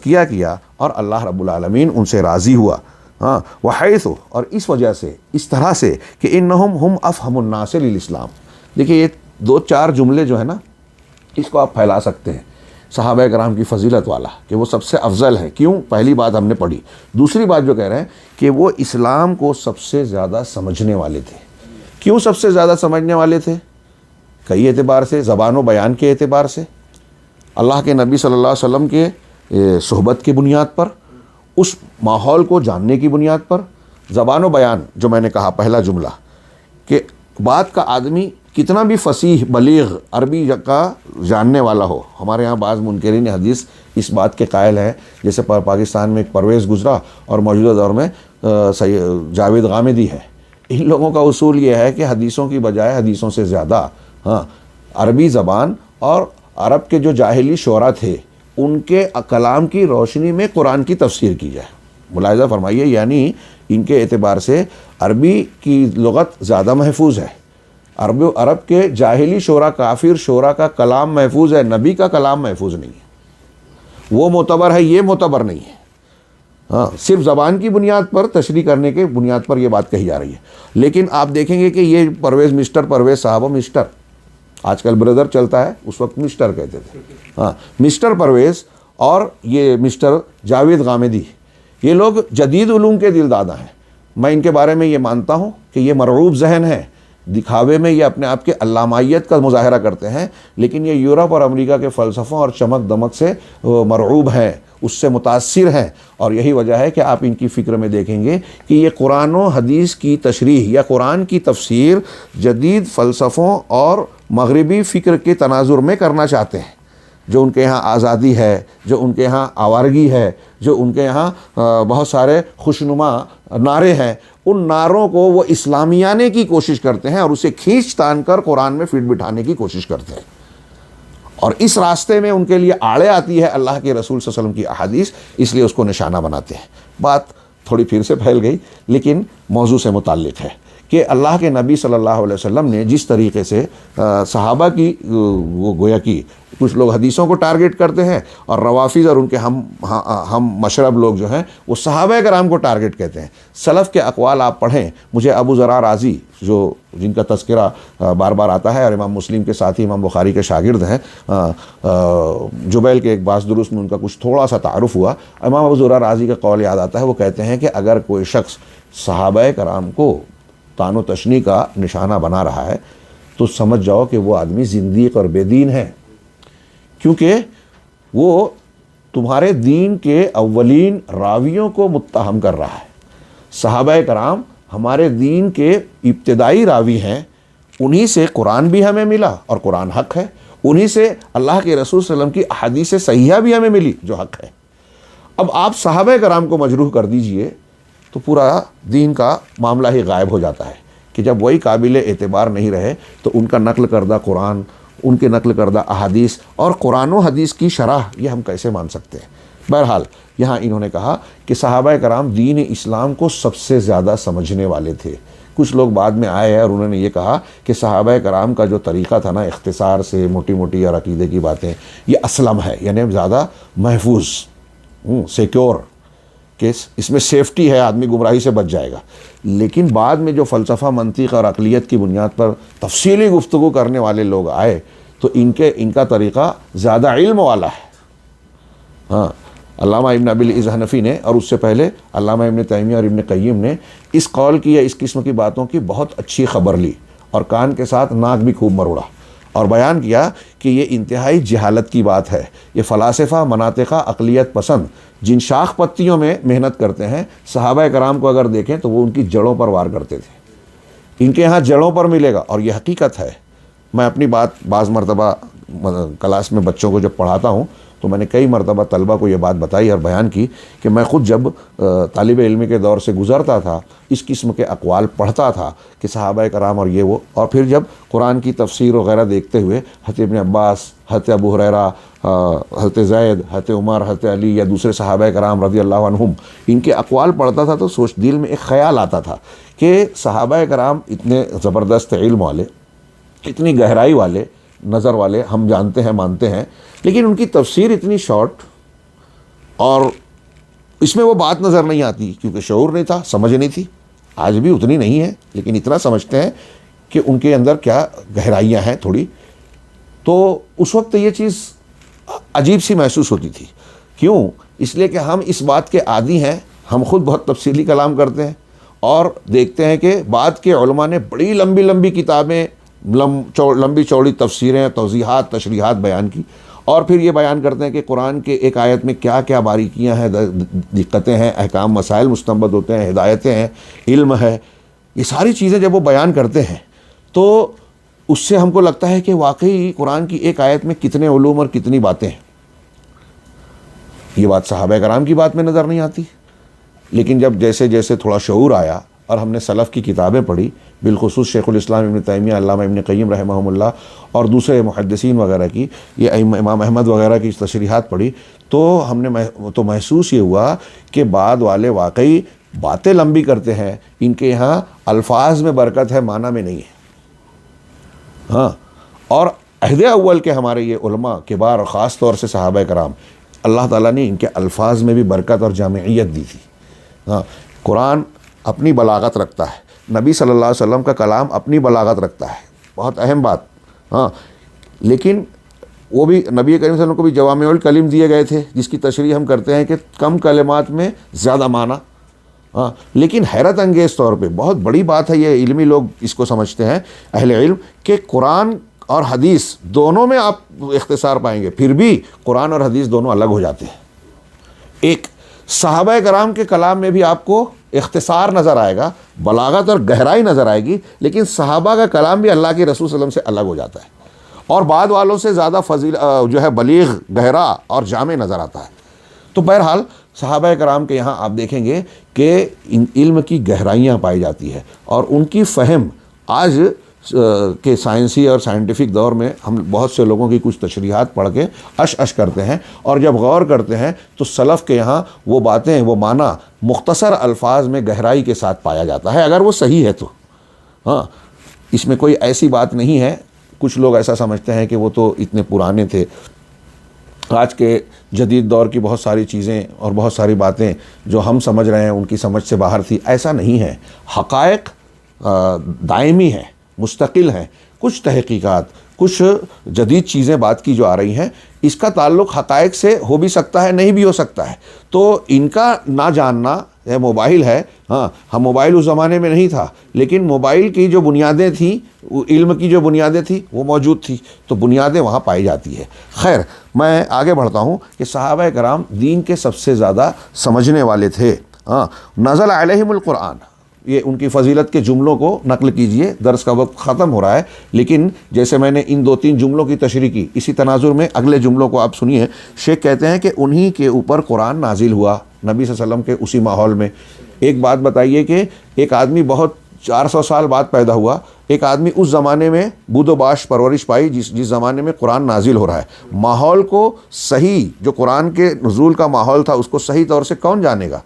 کیا اور اللہ رب العالمین ان سے راضی ہوا. ہاں وحیث، اور اس وجہ سے، اس طرح سے کہ انہم ہم افہم الناس للاسلام. دیکھیے یہ 2-4 جملے جو ہے نا، اس کو آپ پھیلا سکتے ہیں صحابہ کرام کی فضیلت والا، کہ وہ سب سے افضل ہے. کیوں؟ پہلی بات ہم نے پڑھی. دوسری بات جو کہہ رہے ہیں کہ وہ اسلام کو سب سے زیادہ سمجھنے والے تھے. کیوں سب سے زیادہ سمجھنے والے تھے؟ کئی اعتبار سے. زبان و بیان کے اعتبار سے، اللہ کے نبی صلی اللہ علیہ وسلم کے صحبت کی بنیاد پر، اس ماحول کو جاننے کی بنیاد پر. زبان و بیان جو میں نے کہا پہلا جملہ، کہ بات کا آدمی کتنا بھی فصیح بلیغ عربی کا جاننے والا ہو. ہمارے ہاں بعض منکرین حدیث اس بات کے قائل ہیں، جیسے پاکستان میں ایک پرویز گزرا اور موجودہ دور میں جاوید غامدی ہے. ان لوگوں کا اصول یہ ہے کہ حدیثوں کی بجائے حدیثوں سے زیادہ عربی زبان اور عرب کے جو جاہلی شعراء تھے ان کے کلام کی روشنی میں قرآن کی تفسیر کی جائے. ملاحظہ فرمائیے، یعنی ان کے اعتبار سے عربی کی لغت زیادہ محفوظ ہے. عرب کے جاہلی شعراء، کافر شعراء کا کلام محفوظ ہے، نبی کا کلام محفوظ نہیں ہے. وہ معتبر ہے، یہ معتبر نہیں ہے. صرف زبان کی بنیاد پر، تشریح کرنے کے بنیاد پر یہ بات کہی جا رہی ہے. لیکن آپ دیکھیں گے کہ یہ پرویز، مسٹر پرویز صاحب، مسٹر آج کل بردر چلتا ہے، اس وقت مسٹر کہتے تھے. مسٹر پرویز اور یہ مسٹر جاوید غامدی، یہ لوگ جدید علوم کے دل دادا ہیں. میں ان کے بارے میں یہ مانتا ہوں کہ یہ مرعوب ذہن ہے. دکھاوے میں یہ اپنے آپ کے علامائیت کا مظاہرہ کرتے ہیں، لیکن یہ یورپ اور امریکہ کے فلسفوں اور چمک دمک سے مرعوب ہیں، اس سے متاثر ہیں. اور یہی وجہ ہے کہ آپ ان کی فکر میں دیکھیں گے کہ یہ قرآن و حدیث کی تشریح یا قرآن کی تفسیر جدید فلسفوں اور مغربی فکر کے تناظر میں کرنا چاہتے ہیں. جو ان کے یہاں آزادی ہے، جو ان کے یہاں آوارگی ہے، جو ان کے یہاں بہت سارے خوشنما نعرے ہیں، ان نعروں کو وہ اسلامیانے کی کوشش کرتے ہیں اور اسے کھینچ تان کر قرآن میں فٹ بٹھانے کی کوشش کرتے ہیں. اور اس راستے میں ان کے لیے آڑے آتی ہے اللہ کے رسول صلی اللہ علیہ وسلم کی احادیث، اس لیے اس کو نشانہ بناتے ہیں. بات تھوڑی پھر سے پھیل گئی، لیکن موضوع سے متعلق ہے کہ اللہ کے نبی صلی اللہ علیہ وسلم نے جس طریقے سے صحابہ کی وہ گویا کی، کچھ لوگ حدیثوں کو ٹارگٹ کرتے ہیں اور روافض اور ان کے ہم مشرب لوگ جو ہیں وہ صحابہ کرام کو ٹارگٹ کہتے ہیں. سلف کے اقوال آپ پڑھیں. مجھے ابو ذرا رازی، جن کا تذکرہ بار بار آتا ہے اور امام مسلم کے ساتھ ہی امام بخاری کے شاگرد ہیں، جبیل کے ایک باس درست میں ان کا کچھ تھوڑا سا تعارف ہوا. امام ابو ذرا رازی کا قول یاد آتا ہے. وہ کہتے ہیں کہ اگر کوئی شخص صحابہ کرام کو تان و تشنیع کا نشانہ بنا رہا ہے تو سمجھ جاؤ کہ وہ آدمی زندیق اور بے دین ہے، کیونکہ وہ تمہارے دین کے اولین راویوں کو متہم کر رہا ہے. صحابہ کرام ہمارے دین کے ابتدائی راوی ہیں، انہی سے قرآن بھی ہمیں ملا اور قرآن حق ہے، انہی سے اللہ کے رسول صلی اللہ علیہ وسلم کی احادیث صحیحہ بھی ہمیں ملی جو حق ہے. اب آپ صحابہ کرام کو مجروح کر دیجئے تو پورا دین کا معاملہ ہی غائب ہو جاتا ہے. کہ جب وہی قابل اعتبار نہیں رہے تو ان کا نقل کردہ قرآن، ان کے نقل کردہ احادیث اور قرآن و حدیث کی شرح یہ ہم کیسے مان سکتے ہیں؟ بہرحال یہاں انہوں نے کہا کہ صحابہ کرام دین اسلام کو سب سے زیادہ سمجھنے والے تھے. کچھ لوگ بعد میں آئے ہیں اور انہوں نے یہ کہا کہ صحابہ کرام کا جو طریقہ تھا نا اختصار سے، موٹی موٹی اور عقیدے کی باتیں، یہ اسلم ہے، یعنی زیادہ محفوظ، سیکیور، کہ اس میں سیفٹی ہے، آدمی گمراہی سے بچ جائے گا. لیکن بعد میں جو فلسفہ، منطق اور عقلیت کی بنیاد پر تفصیلی گفتگو کرنے والے لوگ آئے تو ان کا طریقہ زیادہ علم والا ہے. علامہ ابن ابی العز حنفی نے اور اس سے پہلے علامہ ابن تیمیہ اور ابن قیم نے اس قول کی یا اس قسم کی باتوں کی بہت اچھی خبر لی اور کان کے ساتھ ناک بھی خوب مروڑا اور بیان کیا کہ یہ انتہائی جہالت کی بات ہے. یہ فلاسفہ، مناطقہ، عقلیت پسند جن شاخ پتیوں میں محنت کرتے ہیں، صحابہ کرام کو اگر دیکھیں تو وہ ان کی جڑوں پر وار کرتے تھے. ان کے ہاں جڑوں پر ملے گا اور یہ حقیقت ہے. میں اپنی بات بعض مرتبہ کلاس میں بچوں کو جب پڑھاتا ہوں تو میں نے کئی مرتبہ طلبہ کو یہ بات بتائی اور بیان کی کہ میں خود جب طالب علمی کے دور سے گزرتا تھا اس قسم کے اقوال پڑھتا تھا کہ صحابہ کرام اور یہ وہ، اور پھر جب قرآن کی تفسیر وغیرہ دیکھتے ہوئے حضرت ابن عباس، حضرت ابو ہریرہ، حضرت زید، حضرت عمر، حضرت علی یا دوسرے صحابہ کرام رضی اللہ عنہم ان کے اقوال پڑھتا تھا تو دل میں ایک خیال آتا تھا کہ صحابہ کرام اتنے زبردست علم والے، اتنی گہرائی والے، نظر والے، ہم جانتے ہیں، مانتے ہیں، لیکن ان کی تفسیر اتنی شارٹ اور اس میں وہ بات نظر نہیں آتی کیونکہ شعور نہیں تھا، سمجھ نہیں تھی، آج بھی اتنی نہیں ہے لیکن اتنا سمجھتے ہیں کہ ان کے اندر کیا گہرائیاں ہیں تھوڑی. تو اس وقت یہ چیز عجیب سی محسوس ہوتی تھی. کیوں؟ اس لیے کہ ہم اس بات کے عادی ہیں، ہم خود بہت تفصیلی کلام کرتے ہیں اور دیکھتے ہیں کہ بعد کے علماء نے بڑی لمبی لمبی کتابیں، لمبی چوڑی تفسیریں، توضیحات، تشریحات بیان کی، اور پھر یہ بیان کرتے ہیں کہ قرآن کے ایک آیت میں کیا کیا باریکیاں ہیں، دقتیں ہیں، احکام، مسائل مستنبط ہوتے ہیں، ہدایتیں ہیں، علم ہے. یہ ساری چیزیں جب وہ بیان کرتے ہیں تو اس سے ہم کو لگتا ہے کہ واقعی قرآن کی ایک آیت میں کتنے علوم اور کتنی باتیں ہیں. یہ بات صحابہ کرام کی بات میں نظر نہیں آتی. لیکن جب جیسے جیسے تھوڑا شعور آیا اور ہم نے سلف کی کتابیں پڑھی، بالخصوص شیخ الاسلام ابن تیمیہ، علامہ ابن قیم رحمہم اللہ اور دوسرے محدثین وغیرہ کی، یہ امام احمد وغیرہ کی تشریحات پڑھی، تو ہم نے تو محسوس یہ ہوا کہ بعد والے واقعی باتیں لمبی کرتے ہیں، ان کے یہاں الفاظ میں برکت ہے، معنی میں نہیں ہے. ہاں، اور عہد اول کے ہمارے یہ علماء کبار اور خاص طور سے صحابہ کرام، اللہ تعالیٰ نے ان کے الفاظ میں بھی برکت اور جامعیت دی تھی. ہاں، قرآن اپنی بلاغت رکھتا ہے، نبی صلی اللہ علیہ وسلم کا کلام اپنی بلاغت رکھتا ہے، بہت اہم بات. ہاں، لیکن وہ بھی نبی کریم صلی اللہ علیہ وسلم کو بھی جوامع الکلم دیے گئے تھے، جس کی تشریح ہم کرتے ہیں کہ کم کلمات میں زیادہ معنی. ہاں، لیکن حیرت انگیز طور پہ بہت بڑی بات ہے، یہ علمی لوگ اس کو سمجھتے ہیں، اہل علم، کہ قرآن اور حدیث دونوں میں آپ اختصار پائیں گے، پھر بھی قرآن اور حدیث دونوں الگ ہو جاتے ہیں. ایک صحابہ کرام کے کلام میں بھی آپ کو اختصار نظر آئے گا، بلاغت اور گہرائی نظر آئے گی، لیکن صحابہ کا کلام بھی اللہ کے رسول صلی اللہ علیہ وسلم سے الگ ہو جاتا ہے اور بعد والوں سے زیادہ جو ہے بلیغ، گہرا اور جامع نظر آتا ہے. تو بہرحال صحابہ کرام کے یہاں آپ دیکھیں گے کہ ان علم کی گہرائیاں پائی جاتی ہے، اور ان کی فہم آج کے سائنسی اور سائنٹیفک دور میں ہم بہت سے لوگوں کی کچھ تشریحات پڑھ کے اش کرتے ہیں، اور جب غور کرتے ہیں تو سلف کے یہاں وہ باتیں، وہ معنی مختصر الفاظ میں گہرائی کے ساتھ پایا جاتا ہے، اگر وہ صحیح ہے تو. ہاں، اس میں کوئی ایسی بات نہیں ہے. کچھ لوگ ایسا سمجھتے ہیں کہ وہ تو اتنے پرانے تھے، آج کے جدید دور کی بہت ساری چیزیں اور بہت ساری باتیں جو ہم سمجھ رہے ہیں ان کی سمجھ سے باہر تھی. ایسا نہیں ہے. حقائق دائمی ہیں، مستقل ہیں. کچھ تحقیقات، کچھ جدید چیزیں بات کی جو آ رہی ہیں، اس کا تعلق حقائق سے ہو بھی سکتا ہے، نہیں بھی ہو سکتا ہے. تو ان کا نہ جاننا، یہ موبائل ہے، ہاں، ہم موبائل اس زمانے میں نہیں تھا، لیکن موبائل کی جو بنیادیں تھیں، علم کی جو بنیادیں تھیں وہ موجود تھی، تو بنیادیں وہاں پائی جاتی ہے. خیر، میں آگے بڑھتا ہوں کہ صحابہ کرام دین کے سب سے زیادہ سمجھنے والے تھے. ہاں، نزل علیہم القرآن، یہ ان کی فضیلت کے جملوں کو نقل کیجئے. درس کا وقت ختم ہو رہا ہے، لیکن جیسے میں نے ان 2-3 جملوں کی تشریح کی، اسی تناظر میں اگلے جملوں کو آپ سنیے. شیخ کہتے ہیں کہ انہی کے اوپر قرآن نازل ہوا، نبی صلی اللہ علیہ وسلم کے اسی ماحول میں. ایک بات بتائیے کہ ایک آدمی بہت 400 سال بعد پیدا ہوا، ایک آدمی اس زمانے میں بود و باش پرورش پائی جس زمانے میں قرآن نازل ہو رہا ہے. ماحول کو صحیح، جو قرآن کے نزول کا ماحول تھا، اس کو صحیح طور سے کون جانے گا؟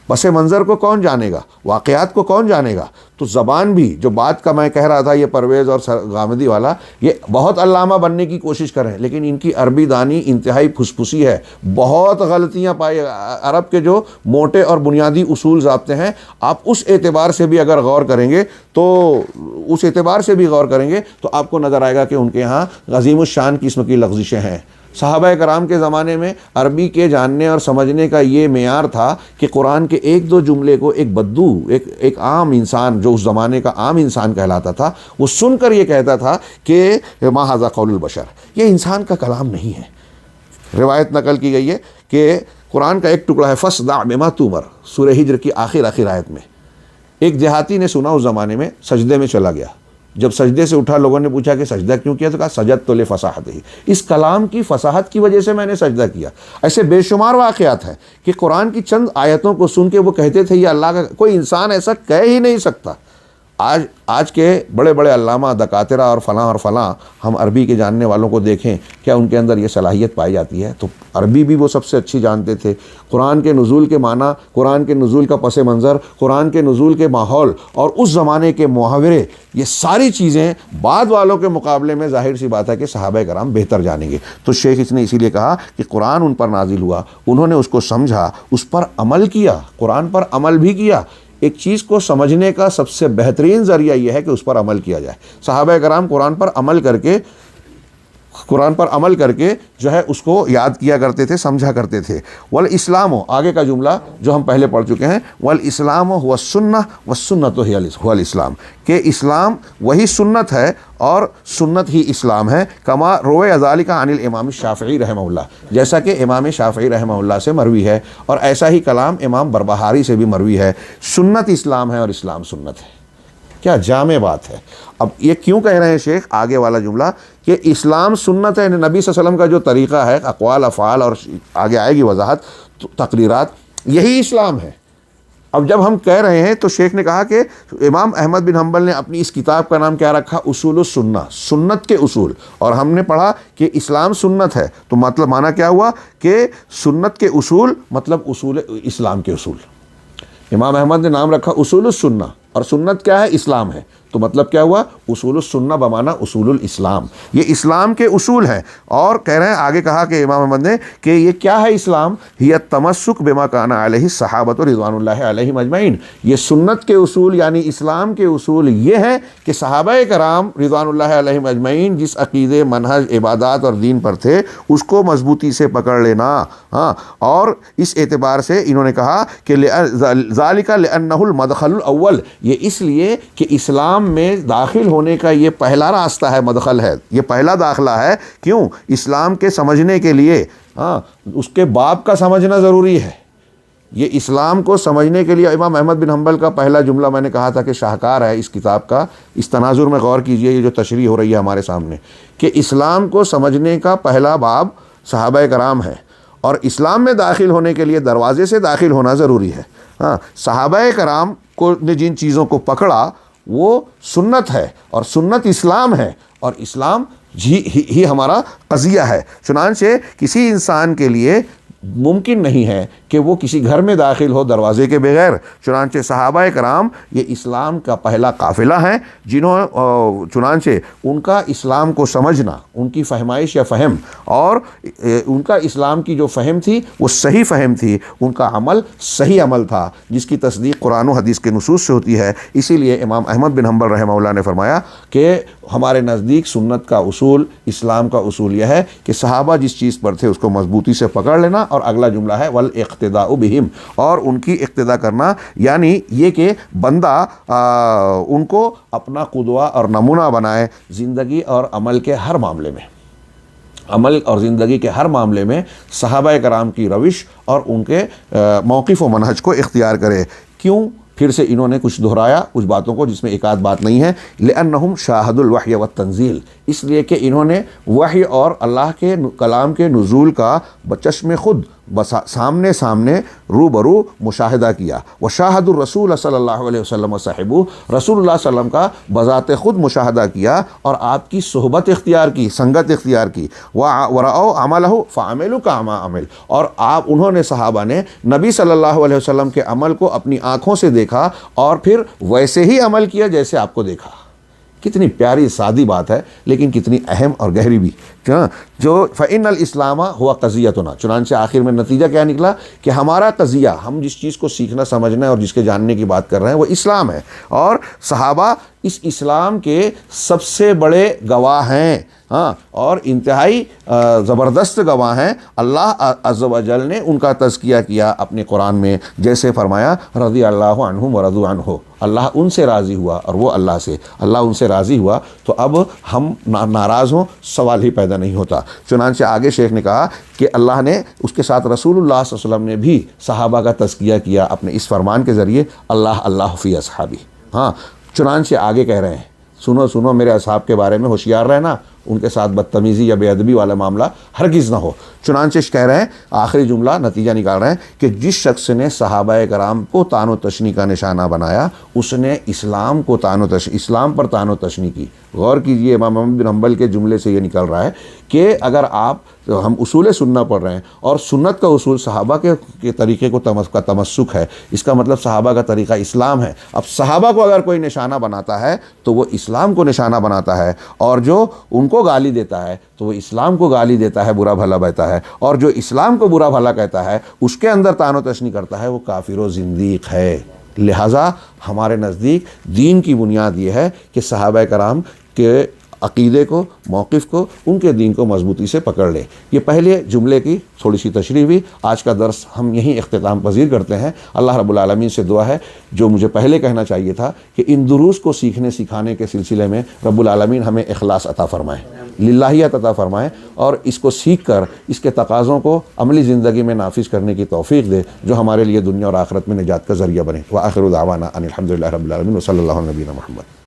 پس منظر کو کون جانے گا؟ واقعات کو کون جانے گا؟ تو زبان بھی، جو بات کا میں کہہ رہا تھا، یہ پرویز اور غامدی والا، یہ بہت علامہ بننے کی کوشش کریں، لیکن ان کی عربی دانی انتہائی پھسپھسی ہے، بہت غلطیاں پائی. عرب کے جو موٹے اور بنیادی اصول ضابطے ہیں، آپ اس اعتبار سے بھی اگر غور کریں گے تو آپ کو نظر آئے گا کہ ان کے ہاں عظیم الشان قسم کی لغزشیں ہیں. صحابہ کرام کے زمانے میں عربی کے جاننے اور سمجھنے کا یہ معیار تھا کہ قرآن کے 1-2 جملے کو ایک بدو، ایک عام انسان جو اس زمانے کا عام انسان کہلاتا تھا، وہ سن کر یہ کہتا تھا کہ ما ھذا قول البشر، یہ انسان کا کلام نہیں ہے. روایت نقل کی گئی ہے کہ قرآن کا ایک ٹکڑا ہے، فاصدع بما تؤمر، سورہ ہجر کی آخر آیت میں. ایک دیہاتی نے سنا اس زمانے میں، سجدے میں چلا گیا. جب سجدے سے اٹھا، لوگوں نے پوچھا کہ سجدہ کیوں کیا؟ تو کہا سجدت لفصاحتہ، اس کلام کی فصاحت کی وجہ سے میں نے سجدہ کیا. ایسے بے شمار واقعات ہیں کہ قرآن کی چند آیتوں کو سن کے وہ کہتے تھے یہ اللہ کا، کوئی انسان ایسا کہہ ہی نہیں سکتا. آج کے بڑے بڑے علامہ دکاترہ اور فلاں ہم عربی کے جاننے والوں کو دیکھیں، کیا ان کے اندر یہ صلاحیت پائی جاتی ہے؟ تو عربی بھی وہ سب سے اچھی جانتے تھے، قرآن کے نزول کے معنی، قرآن کے نزول کا پس منظر، قرآن کے نزول کے ماحول اور اس زمانے کے محاورے، یہ ساری چیزیں بعد والوں کے مقابلے میں ظاہر سی بات ہے کہ صحابہ کرام بہتر جانیں گے۔ تو شیخ اس نے اسی لیے کہا کہ قرآن ان پر نازل ہوا، انہوں نے اس کو سمجھا، اس پر عمل کیا، قرآن پر عمل بھی کیا۔ ایک چیز کو سمجھنے کا سب سے بہترین ذریعہ یہ ہے کہ اس پر عمل کیا جائے۔ صحابہ کرام قرآن پر عمل کر کے جو ہے اس کو یاد کیا کرتے تھے، سمجھا کرتے تھے۔ والاسلام، آگے کا جملہ جو ہم پہلے پڑھ چکے ہیں، والاسلام هو السنہ والسنۃ هی الاسلام، کہ اسلام وہی سنت ہے اور سنت ہی اسلام ہے۔ کما روی ذالک عن الامام الشافعی رحمہ اللہ، جیسا کہ امام شافعی رحمہ اللہ سے مروی ہے، اور ایسا ہی کلام امام بربہاری سے بھی مروی ہے۔ سنت اسلام ہے اور اسلام سنت ہے۔ کیا جامع بات ہے۔ اب یہ کیوں کہہ رہے ہیں شیخ؟ آگے والا جملہ کہ اسلام سنت ہے، نبی صلی اللہ علیہ وسلم کا جو طریقہ ہے، اقوال، افعال، اور آگے آئے گی وضاحت، تقریرات، یہی اسلام ہے۔ اب جب ہم کہہ رہے ہیں تو شیخ نے کہا کہ امام احمد بن حنبل نے اپنی اس کتاب کا نام کیا رکھا؟ اصول السنہ، سنت کے اصول۔ اور ہم نے پڑھا کہ اسلام سنت ہے، تو مطلب معنی کیا ہوا کہ سنت کے اصول مطلب اصول اسلام کے اصول۔ امام احمد نے نام رکھا اصول السنہ، اور سنت کیا ہے؟ اسلام ہے، تو مطلب کیا ہوا؟ اصول السنہ بمعنی اصول الاسلام، یہ اسلام کے اصول ہیں۔ اور کہہ رہے ہیں، آگے کہا کہ امام احمد نے کہ یہ کیا ہے اسلام؟ ہی التمسک بما کان علیہ الصحابۃ رضوان اللہ علیہم اجمعین، یہ سنت کے اصول یعنی اسلام کے اصول یہ ہیں کہ صحابہ کرام رضوان اللہ علیہم اجمعین جس عقیدے، منہج، عبادات اور دین پر تھے اس کو مضبوطی سے پکڑ لینا۔ ہاں، اور اس اعتبار سے انہوں نے کہا کہ ذالک لانہ المدخل الاول، یہ اس لیے کہ اسلام میں داخل ہونے کا یہ پہلا راستہ ہے، مدخل ہے، یہ پہلا داخلہ ہے۔ کیوں؟ اسلام کے سمجھنے کے لیے اس کے باب کا سمجھنا ضروری ہے۔ یہ اسلام کو سمجھنے کے لیے امام احمد بن حنبل کا پہلا جملہ میں نے کہا تھا کہ شاہکار ہے اس کتاب کا، اس تناظر میں غور کیجئے، یہ جو تشریح ہو رہی ہے ہمارے سامنے، کہ اسلام کو سمجھنے کا پہلا باب صحابہ کرام ہے، اور اسلام میں داخل ہونے کے لیے دروازے سے داخل ہونا ضروری ہے۔ صحابہ کرام نے جن چیزوں کو پکڑا وہ سنت ہے، اور سنت اسلام ہے، اور اسلام ہی ہمارا قضیہ ہے۔ چنانچہ کسی انسان کے لیے ممکن نہیں ہے کہ وہ کسی گھر میں داخل ہو دروازے کے بغیر۔ چنانچہ صحابہ کرام یہ اسلام کا پہلا قافلہ ہیں، چنانچہ ان کا اسلام کو سمجھنا، ان کی فہمائش یا فہم، اور ان کا اسلام کی جو فہم تھی وہ صحیح فہم تھی، ان کا عمل صحیح عمل تھا، جس کی تصدیق قرآن و حدیث کے نصوص سے ہوتی ہے۔ اسی لیے امام احمد بن حنبل رحمہ اللہ نے فرمایا کہ ہمارے نزدیک سنت کا اصول، اسلام کا اصول یہ ہے کہ صحابہ جس چیز پر تھے اس کو مضبوطی سے پکڑ لینا، اور اگلا جملہ ہے والاقتداء بہم، اور ان کی اقتداء کرنا، یعنی یہ کہ بندہ ان کو اپنا قدوہ اور نمونہ بنائے زندگی اور عمل کے ہر معاملے میں، عمل اور زندگی کے ہر معاملے میں صحابہ کرام کی روش اور ان کے موقف و منہج کو اختیار کرے۔ کیوں؟ پھر سے انہوں نے کچھ دہرایا کچھ باتوں کو جس میں ایک آدھ بات نہیں ہے۔ لأنہم شاہدوا الوحی والتنزیل، اس لیے کہ انہوں نے وحی اور اللہ کے کلام کے نزول کا بچشم خود سامنے روبرو مشاہدہ کیا۔ وشاہد الرسول صلی اللہ علیہ وسلم وصحبہ، رسول اللہ صلی اللہ علیہ وسلم کا بذات خود مشاہدہ کیا اور آپ کی صحبت اختیار کی، سنگت اختیار کی۔ ورأوا عملہ فعملوا کما عمل، اور انہوں نے صحابہ نے نبی صلی اللہ علیہ وسلم کے عمل کو اپنی آنکھوں سے دیکھا اور پھر ویسے ہی عمل کیا جیسے آپ کو دیکھا۔ کتنی پیاری سادی بات ہے لیکن کتنی اہم اور گہری بھی، جو فإن الاسلام ہوا قضیتنا، چنانچہ آخر میں نتیجہ کیا نکلا کہ ہمارا قضیہ، ہم جس چیز کو سیکھنا سمجھنا ہے اور جس کے جاننے کی بات کر رہے ہیں وہ اسلام ہے، اور صحابہ اس اسلام کے سب سے بڑے گواہ ہیں، اور انتہائی زبردست گواہ ہیں۔ اللہ عز و جل نے ان کا تزکیہ کیا اپنے قرآن میں، جیسے فرمایا رضی اللہ عنہم ورضوا عنہ، اللہ ان سے راضی ہوا اور وہ اللہ ان سے راضی ہوا، تو اب ہم ناراض ہوں سوال ہی پیدا نہیں ہوتا۔ چنانچہ آگے شیخ نے کہا کہ اللہ نے اس کے ساتھ رسول اللہ صلی اللہ علیہ وسلم نے بھی صحابہ کا تزکیہ کیا اپنے اس فرمان کے ذریعے، اللہ فی اصحابی۔ چنانچہ آگے کہہ رہے ہیں، سنو میرے اصحاب کے بارے میں ہوشیار رہنا ان کے ساتھ بدتمیزی یا بے ادبی والا معاملہ ہرگز نہ ہو۔ چنانچہ کہہ رہے ہیں آخری جملہ نتیجہ نکال رہے ہیں کہ جس شخص نے صحابہ کرام کو طعن و تشنیع کا نشانہ بنایا اس نے اسلام کو اسلام پر طعن و تشنیع کی۔ غور کیجئے، امام احمد بن حنبل کے جملے سے یہ نکل رہا ہے کہ اگر ہم اصول سنت پڑھ رہے ہیں اور سنت کا اصول صحابہ کے طریقے کا تمسک ہے، اس کا مطلب صحابہ کا طریقہ اسلام ہے۔ اب صحابہ کو اگر کوئی نشانہ بناتا ہے تو وہ اسلام کو نشانہ بناتا ہے، اور جو ان کو گالی دیتا ہے تو وہ اسلام کو گالی دیتا ہے، برا بھلا کہتا ہے، اور جو اسلام کو برا بھلا کہتا ہے اس کے اندر طعن و تشنیع کرتا ہے، وہ کافر و زندیق ہے۔ لہٰذا ہمارے نزدیک دین کی بنیاد یہ ہے کہ صحابہ کرام کے عقیدے کو، موقف کو، ان کے دین کو مضبوطی سے پکڑ لے۔ یہ پہلے جملے کی تھوڑی سی تشریح ہوئی۔ آج کا درس ہم یہیں اختتام پذیر کرتے ہیں۔ اللہ رب العالمین سے دعا ہے جو مجھے پہلے کہنا چاہیے تھا کہ ان دروس کو سیکھنے سکھانے کے سلسلے میں رب العالمین ہمیں اخلاص عطا فرمائے، للہیت عطا فرمائے، اور اس کو سیکھ کر اس کے تقاضوں کو عملی زندگی میں نافذ کرنے کی توفیق دے جو ہمارے لیے دنیا اور آخرت میں نجات کا ذریعہ بنے۔ وآخر دعوانا ان الحمد للہ رب العالمین وصلی اللہ علیہ نبینا محمد۔